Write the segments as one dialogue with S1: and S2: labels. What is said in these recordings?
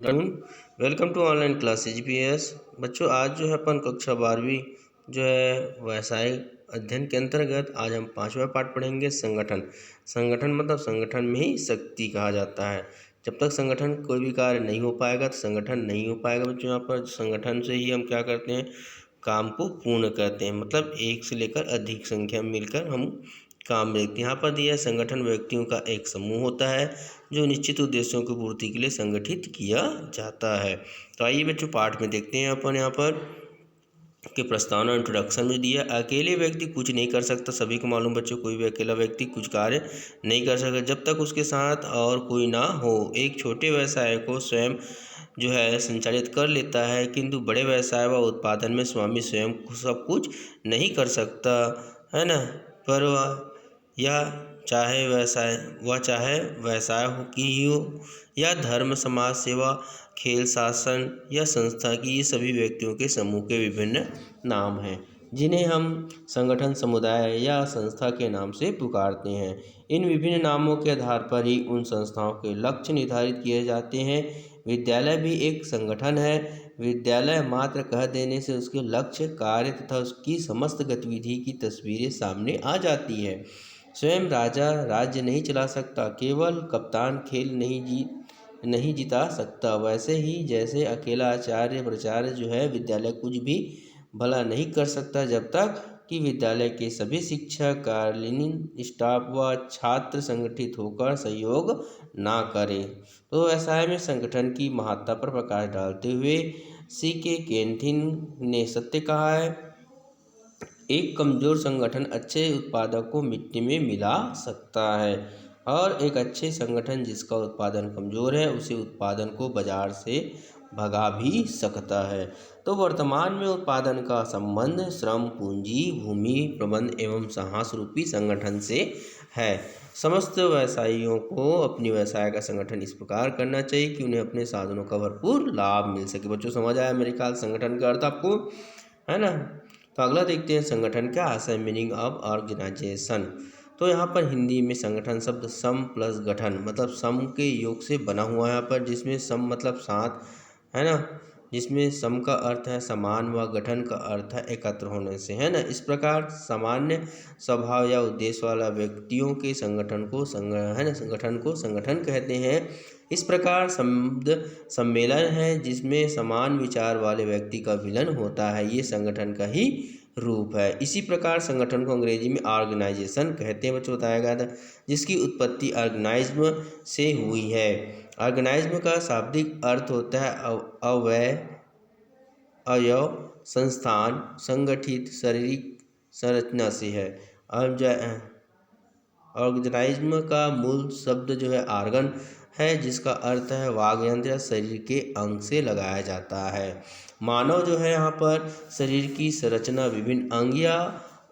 S1: Welcome to online class GPS. बच्चों, आज जो है अपन कक्षा 12वीं जो है व्यवसायिक अध्ययन के अंतर्गत आज हम 5वां पाठ पढ़ेंगे। संगठन। संगठन मतलब संगठन में ही शक्ति कहा जाता है। जब तक संगठन कोई भी कार्य नहीं हो पाएगा तो संगठन नहीं हो पाएगा। बच्चों, यहाँ पर संगठन से ही हम क्या करते हैं, काम को पूर्ण करते हैं। मतलब एक से लेकर अधिक संख्या में मिलकर हम काम देखते हैं। यहाँ पर दिया है, संगठन व्यक्तियों का एक समूह होता है जो निश्चित उद्देश्यों की पूर्ति के लिए संगठित किया जाता है। तो आइए बच्चों, पाठ में देखते हैं अपन यहाँ पर के प्रस्तावना इंट्रोडक्शन में दिया। अकेले व्यक्ति कुछ नहीं कर सकता। सभी को मालूम बच्चों, कोई भी अकेला व्यक्ति कुछ कार्य नहीं कर सकता जब तक उसके साथ और कोई ना हो। एक छोटे व्यवसाय को स्वयं जो है संचालित कर लेता है, किंतु बड़े व्यवसाय व उत्पादन में स्वामी स्वयं सब कुछ नहीं कर सकता है ना। पर चाहे व्यवसाय हो की ही हो या धर्म, समाज सेवा, खेल, शासन या संस्था की, ये सभी व्यक्तियों के समूह के विभिन्न नाम हैं जिन्हें हम संगठन, समुदाय या संस्था के नाम से पुकारते हैं। इन विभिन्न नामों के आधार पर ही उन संस्थाओं के लक्ष्य निर्धारित किए जाते हैं। विद्यालय भी एक संगठन है। विद्यालय मात्र कह देने से उसके लक्ष्य, कार्य तथा उसकी समस्त गतिविधि की तस्वीरें सामने आ जाती है। स्वयं राजा राज्य नहीं चला सकता, केवल कप्तान खेल नहीं जिता सकता। वैसे ही जैसे अकेला आचार्य प्राचार्य जो है विद्यालय कुछ भी भला नहीं कर सकता जब तक कि विद्यालय के सभी शिक्षक, कार्यालयीन स्टाफ व छात्र संगठित होकर सहयोग ना करें। तो व्यवसाय में संगठन की महत्ता पर प्रकाश डालते हुए C.K. केंथिन ने सत्य कहा है, एक कमज़ोर संगठन अच्छे उत्पादक को मिट्टी में मिला सकता है और एक अच्छे संगठन जिसका उत्पादन कमज़ोर है उसे उत्पादन को बाजार से भगा भी सकता है। तो वर्तमान में उत्पादन का संबंध श्रम, पूंजी, भूमि प्रबंध एवं साहस रूपी संगठन से है। समस्त व्यवसायियों को अपनी व्यवसाय का संगठन इस प्रकार करना चाहिए कि उन्हें अपने साधनों का भरपूर लाभ मिल सके। बच्चों, समझ आया मेरे ख्याल संगठन का अर्थ आपको, है ना। तो अगला देखते हैं, संगठन क्या है, मीनिंग ऑफ ऑर्गेनाइजेशन। तो यहाँ पर हिंदी में संगठन शब्द सम प्लस गठन मतलब सम के योग से बना हुआ है यहाँ पर, जिसमें सम मतलब साथ, है ना, जिसमें सम का अर्थ है समान व गठन का अर्थ है एकत्र होने से, है ना। इस प्रकार सामान्य स्वभाव या उद्देश्य वाला व्यक्तियों के संगठन को संगठन कहते हैं। इस प्रकार शब्द सम्मेलन है जिसमें समान विचार वाले व्यक्ति का विलय होता है, ये संगठन का ही रूप है। इसी प्रकार संगठन को अंग्रेजी में ऑर्गेनाइजेशन कहते हैं, बच्चों बताया गया था, जिसकी उत्पत्ति ऑर्गेनाइज्म से हुई है। ऑर्गेनाइज्म का शाब्दिक अर्थ होता है अवयव, संस्थान, संगठित शारीरिक संरचना से है। ऑर्गेनाइज्म का मूल शब्द जो है आर्गन है, जिसका अर्थ है वाग्यंत्र या शरीर के अंग से लगाया जाता है। मानव जो है यहाँ पर शरीर की संरचना विभिन्न अंग या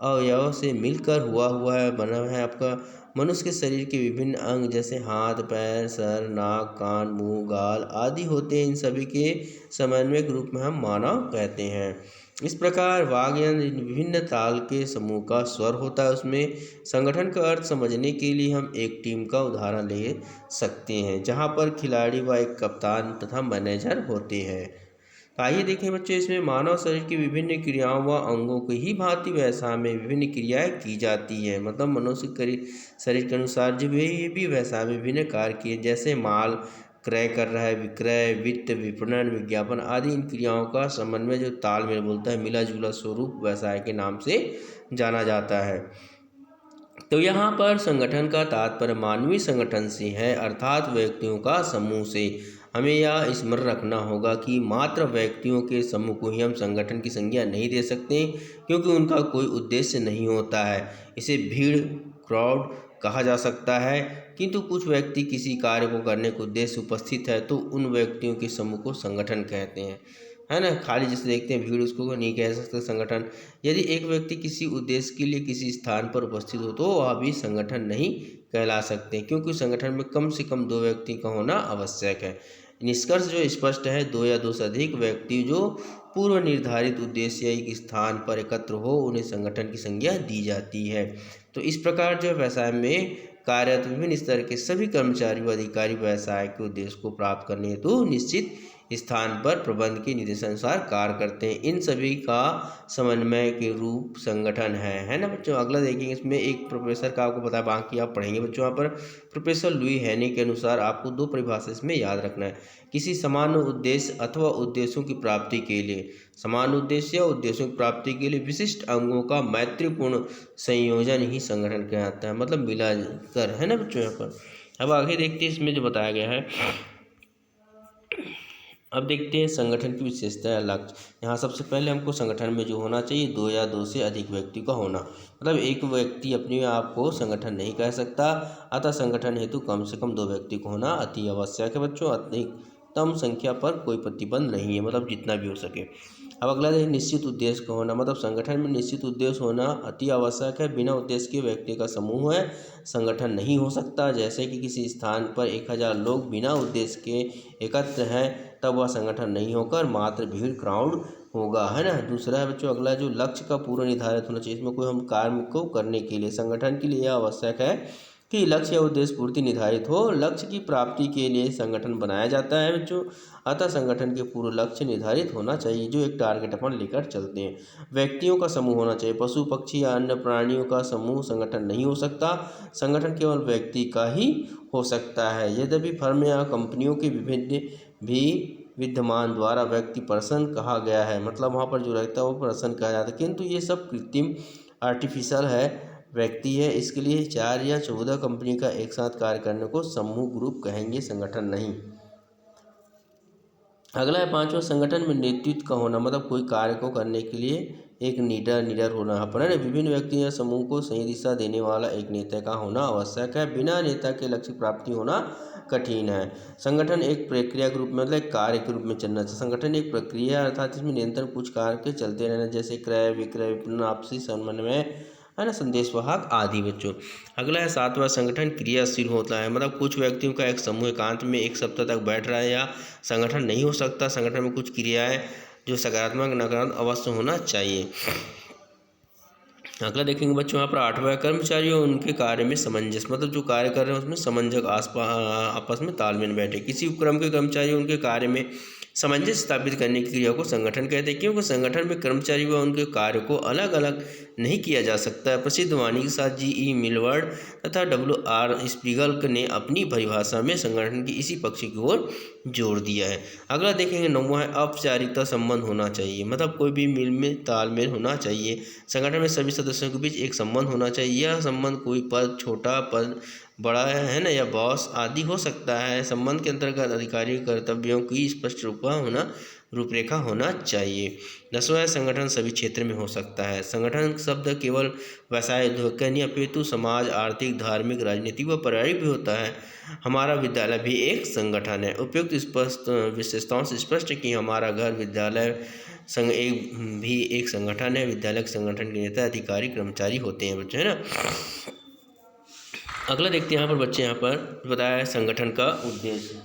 S1: अवयव से मिलकर हुआ है, बना है। आपका मनुष्य के शरीर के विभिन्न अंग जैसे हाथ, पैर, सर, नाक, कान, मुंह, गाल आदि होते हैं। इन सभी के समन्वयक रूप में हम मानव कहते हैं। इस प्रकार वाग्यंत्र विभिन्न ताल के समूह का स्वर होता है उसमें। संगठन का अर्थ समझने के लिए हम एक टीम का उदाहरण ले सकते हैं जहां पर खिलाड़ी व एक कप्तान तथा मैनेजर होते हैं। तो आइए देखें बच्चों, इसमें मानव शरीर की विभिन्न क्रियाओं व अंगों की ही भांति व्यवसाय में विभिन्न क्रियाएं की जाती हैं। मतलब मनुष्य के शरीर के अनुसार जो ये भी व्यवसाय में विभिन्न कार्य किए, जैसे माल क्रय कर रहा है, विक्रय, वित्त, विपणन, विज्ञापन आदि, इन क्रियाओं का समन्वय जो तालमेल बोलता है, मिला जुला स्वरूप व्यवसाय के नाम से जाना जाता है। तो यहाँ पर संगठन का तात्पर्य मानवीय संगठन से है, अर्थात व्यक्तियों का समूह से। हमें यह स्मरण रखना होगा कि मात्र व्यक्तियों के समूह को ही हम संगठन की संज्ञा नहीं दे सकते, क्योंकि उनका कोई उद्देश्य नहीं होता है। इसे भीड़, क्राउड कहा जा सकता है, किंतु कुछ व्यक्ति किसी कार्य को करने के उद्देश्य उपस्थित है तो उन व्यक्तियों के समूह को संगठन कहते हैं, है ना। खाली जिसे देखते हैं भीड़, उसको नहीं कह सकते संगठन। यदि एक व्यक्ति किसी उद्देश्य के लिए किसी स्थान पर उपस्थित हो तो वह भी संगठन नहीं कहला सकते, क्योंकि संगठन में कम से कम 2 व्यक्ति का होना आवश्यक है। निष्कर्ष जो स्पष्ट है, 2 या 2 से अधिक व्यक्ति जो पूर्व निर्धारित उद्देश्य या एक स्थान पर एकत्र हो उन्हें संगठन की संज्ञा दी जाती है। तो इस प्रकार जो व्यवसाय में कार्यरत विभिन्न स्तर के सभी कर्मचारी व अधिकारी व्यवसाय के उद्देश्य को प्राप्त करने हेतु निश्चित स्थान पर प्रबंध के निर्देशानुसार कार्य करते हैं। इन सभी का समन्वय के रूप संगठन है ना बच्चों। अगला देखेंगे, इसमें एक प्रोफेसर का आपको पता है, बाकी आप पढ़ेंगे बच्चों। यहाँ पर प्रोफेसर लुई हैनी के अनुसार आपको दो परिभाषा इसमें याद रखना है। किसी समान उद्देश्य अथवा उद्देश्यों की प्राप्ति के लिए, समान उद्देश्य या उद्देश्यों की प्राप्ति के लिए विशिष्ट अंगों का मैत्रीपूर्ण संयोजन ही संगठन कहलाता है, मतलब मिलाकर, है ना बच्चों। यहाँ पर अब आगे देखते हैं इसमें जो बताया गया है। अब देखते हैं संगठन की विशेषता या लक्ष्य। यहाँ सबसे पहले हमको संगठन में जो होना चाहिए, दो या दो से अधिक व्यक्ति का होना, मतलब एक व्यक्ति अपने आप को संगठन नहीं कह सकता, अतः संगठन हेतु कम से कम दो व्यक्ति को होना अति आवश्यक है बच्चों। अधिकतम संख्या पर कोई प्रतिबंध नहीं है, मतलब जितना भी हो सके। अब अगला है निश्चित उद्देश्य का होना, मतलब संगठन में निश्चित उद्देश्य होना अति आवश्यक है। बिना उद्देश्य के व्यक्ति का समूह है संगठन नहीं हो सकता। जैसे कि किसी स्थान पर 1000 लोग बिना उद्देश्य के एकत्र हैं, तब वह संगठन नहीं होकर मात्र भीड़ क्राउड होगा, है ना। दूसरा है बच्चों, अगला जो लक्ष्य का पूर्व निर्धारित होना चाहिए। इसमें कोई हम कार्य को करने के लिए संगठन के लिए यह आवश्यक है कि लक्ष्य या उद्देश्य पूर्ति निर्धारित हो। लक्ष्य की प्राप्ति के लिए संगठन बनाया जाता है बच्चों, अतः संगठन के पूर्व लक्ष्य निर्धारित होना चाहिए, जो एक टारगेट अपन लेकर चलते हैं। व्यक्तियों का समूह होना चाहिए। पशु पक्षी या अन्य प्राणियों का समूह संगठन नहीं हो सकता। संगठन केवल व्यक्ति का ही हो सकता है। यद्यपि फर्म या कंपनियों के विभिन्न भी विद्यमान द्वारा व्यक्ति पर्सन कहा गया है, मतलब वहाँ पर जो रहता है वो पर्सन कहा जाता है, किंतु ये सब कृत्रिम आर्टिफिशियल है, व्यक्ति है। इसके लिए 4 या 14 कंपनी का एक साथ कार्य करने को समूह ग्रुप कहेंगे, संगठन नहीं। अगला है 5वां, संगठन में नेतृत्व का होना, मतलब कोई कार्य को करने के लिए एक लीडर होना यहाँ पर, है ना। विभिन्न व्यक्ति या समूह को सही दिशा देने वाला एक नेता का होना आवश्यक है। बिना नेता के लक्ष्य प्राप्ति होना कठिन है। संगठन एक प्रक्रिया के रूप में, मतलब कार्य के रूप में चलना चाहिए। संगठन एक प्रक्रिया अर्थात इसमें निरंतर कुछ कार्य के चलते रहना, जैसे क्रय विक्रय विपणन आपसी समन्वय, है ना, संदेशवाहक आदि बच्चों। अगला है 7वां, संगठन क्रियाशील होता है, मतलब कुछ व्यक्तियों का एक समूह एकांत में एक सप्ताह तक बैठ रहा है या संगठन नहीं हो सकता। संगठन में कुछ क्रियाएं जो सकारात्मक नकारात्मक अवश्य होना चाहिए। अगला देखेंगे बच्चों, यहाँ पर 8वां, कर्मचारी और उनके कार्य में समंजस, मतलब जो कार्य कर रहे हैं उसमें समंजस आपस में तालमेल बैठे। किसी उपक्रम के कर्मचारी उनके कार्य में सामंजस्य स्थापित करने की क्रिया को संगठन कहते हैं, क्योंकि संगठन में कर्मचारी व उनके कार्य को अलग अलग नहीं किया जा सकता। प्रसिद्ध वाणी के साथ जी.ई. मिलवर्ड तथा W.R. स्पीगल ने अपनी परिभाषा में संगठन की इसी पक्ष की ओर जोर दिया है। अगला देखेंगे 9वां है, औपचारिकता संबंध होना चाहिए, मतलब कोई भी मिल में तालमेल होना चाहिए। संगठन में सभी सदस्यों के बीच एक संबंध होना चाहिए। यह संबंध कोई पद, छोटा पद, बड़ा है ना, या बॉस आदि हो सकता है। संबंध के अंतर्गत अधिकारी कर्तव्यों की स्पष्ट रूपरेखा होना चाहिए। 10वां, संगठन सभी क्षेत्र में हो सकता है। संगठन शब्द केवल व्यवसाय उद्योग का नहीं अपितु समाज, आर्थिक, धार्मिक, राजनीतिक व पारिवारिक भी होता है। हमारा विद्यालय भी एक संगठन है। उपयुक्त स्पष्ट विशेषताओं से स्पष्ट कि हमारा घर विद्यालय भी एक संगठन है। विद्यालय के संगठन के नेता अधिकारी कर्मचारी होते हैं बच्चे, है ना। अगला देखते हैं यहाँ पर बच्चे, यहाँ पर बताया है संगठन का उद्देश्य।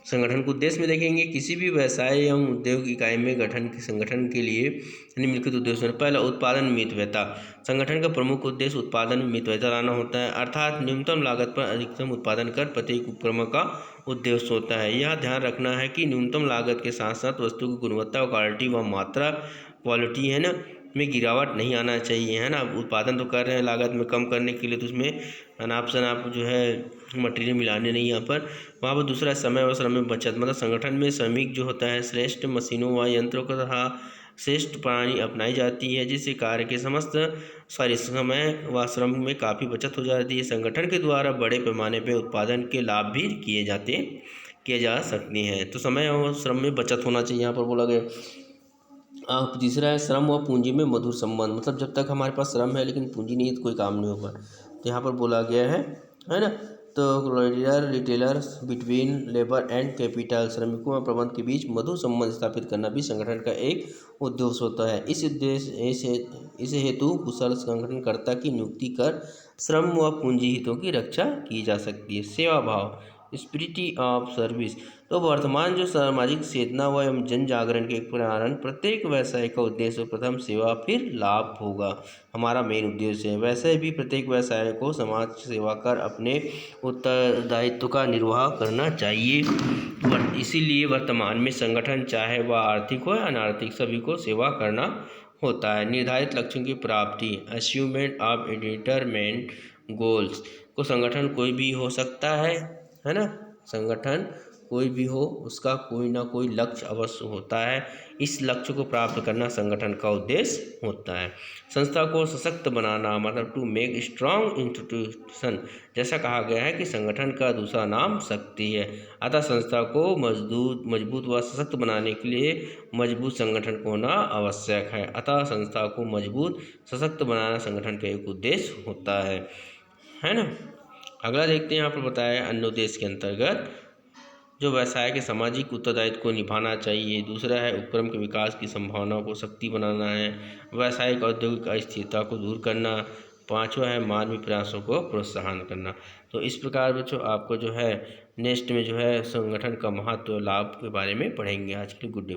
S1: संगठन के उद्देश्य में देखेंगे, किसी भी व्यवसाय एवं उद्योग इकाई में संगठन के लिए निम्नलिखित उद्देश्य। पहला, उत्पादन में मितव्ययता। संगठन का प्रमुख उद्देश्य उत्पादन में मितव्ययता लाना होता है, अर्थात न्यूनतम लागत पर अधिकतम उत्पादन कर प्रत्येक उपक्रम का उद्देश्य होता है। यह ध्यान रखना है कि न्यूनतम लागत के साथ साथ वस्तु की गुणवत्ता और क्वालिटी व मात्रा, क्वालिटी, है ना, में गिरावट नहीं आना चाहिए, है ना। उत्पादन तो कर रहे हैं लागत में कम करने के लिए, तो उसमें अनाप शनाप जो है मटेरियल मिलाने नहीं यहाँ पर। वहाँ पर दूसरा, समय और श्रम में बचत, मतलब संगठन में श्रमिक जो होता है श्रेष्ठ मशीनों व यंत्रों का तथा श्रेष्ठ प्रणाली अपनाई जाती है, जिससे कार्य के समय व श्रम में काफ़ी बचत हो जाती है। संगठन के द्वारा बड़े पैमाने पर उत्पादन के लाभ भी किए जा सकते हैं। तो समय और श्रम में बचत होना चाहिए, यहाँ पर बोला गया। तीसरा है, श्रम व पूंजी में मधुर संबंध, मतलब जब तक हमारे पास श्रम है लेकिन पूंजी नहीं है तो कोई काम नहीं होगा। तो यहाँ पर बोला गया है ना। तो retailers between labour and capital, श्रमिकों व प्रबंध के बीच मधुर संबंध स्थापित करना भी संगठन का एक उद्देश्य होता है। इस हेतु कुशल संगठनकर्ता की नियुक्ति कर श्रम व पूंजी हितों की रक्षा की जा सकती है। सेवा भाव, स्पिरिट ऑफ सर्विस। तो वर्तमान जो सामाजिक चेतना व एवं जन जागरण के कारण प्रत्येक व्यवसाय का उद्देश्य प्रथम सेवा फिर लाभ होगा, हमारा मेन उद्देश्य है। वैसे भी प्रत्येक व्यवसाय को समाज सेवा कर अपने उत्तरदायित्व का निर्वाह करना चाहिए। इसीलिए वर्तमान में संगठन चाहे वह आर्थिक हो या अनार्थिक सभी को सेवा करना होता है। निर्धारित लक्ष्यों की प्राप्ति, अचीवमेंट ऑफ डिटरमेंट गोल्स को संगठन कोई भी हो सकता है ना। संगठन कोई भी हो, उसका कोई ना कोई लक्ष्य अवश्य होता है। इस लक्ष्य को प्राप्त करना संगठन का उद्देश्य होता है। संस्था को सशक्त बनाना मतलब टू मेक स्ट्रॉन्ग इंस्टीट्यूशन, जैसा कहा गया है कि संगठन का दूसरा नाम शक्ति है। अतः संस्था को मजबूत व सशक्त बनाने के लिए मजबूत संगठन को होना आवश्यक है। अतः संस्था को मजबूत सशक्त बनाना संगठन का एक उद्देश्य होता है ना। अगला देखते हैं, यहाँ पर बताया अन्य उद्देश्य के अंतर्गत जो व्यवसाय के सामाजिक उत्तरदायित्व को निभाना चाहिए। दूसरा है उपक्रम के विकास की संभावनाओं को शक्ति बनाना है। व्यावसायिक औद्योगिक अस्थिरता को दूर करना। पांचवा है मानवीय प्रयासों को प्रोत्साहन करना। तो इस प्रकार बच्चों आपको जो है नेक्स्ट में जो है संगठन का महत्व लाभ के बारे में पढ़ेंगे। आज के लिए गुड डे।